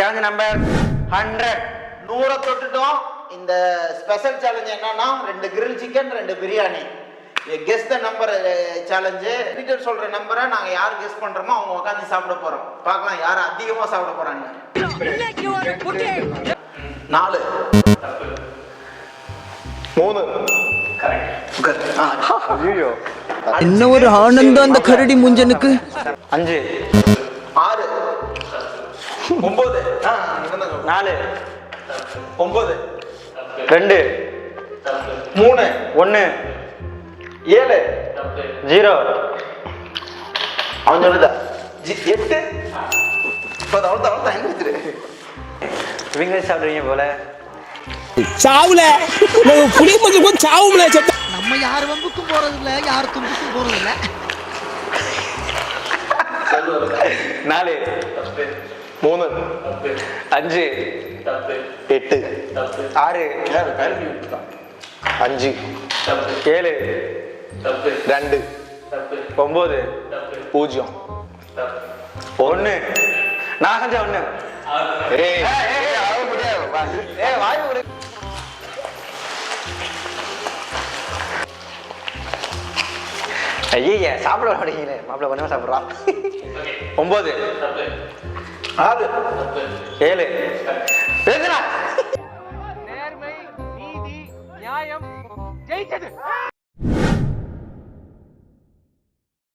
Challenge number 100. 100 தொட்டுட்டோம். இந்த special challenge என்னன்னா 2 grill chicken 2 biryani. Guess the number challenge. Repeater சொல்ற நம்பரை நாங்க யார் கெஸ் பண்றோமோ அவங்க உட்காந்து சாப்பிட போறோம். பார்க்கலாம் யார் அதிகமா சாப்பிட போறாங்க. 4 3 ஐயோ என்ன ஒரு ஆனந்தம் அந்த கரடி முஞ்சனுக்கு. 5 6 9 4 9 2 3 1 7 0. அவன் சொல்லுதா 8 அவ்வளோதான் எங்கிட்டு இவங்களே சாப்பிடுவீங்க போல. சாவுல புளிய மஞ்சள் சாவுல செத்த. நம்ம யார் வம்புக்கும் போறது இல்ல, யார் தும்புக்கும் போறது இல்ல. 4 3 5 8 6 5 7 2 9 0 1. நான் செஞ்ச 1. ஏய் வாய் ஒரு ஐயா சாப்பிட மாட்டீங்களே. மாப்பிள்ள கொஞ்சமா சாப்பிட்றான். 9 6 7 பேசுறா. நேர்மை, நீதி, நியாயம் ஜெயிச்சது.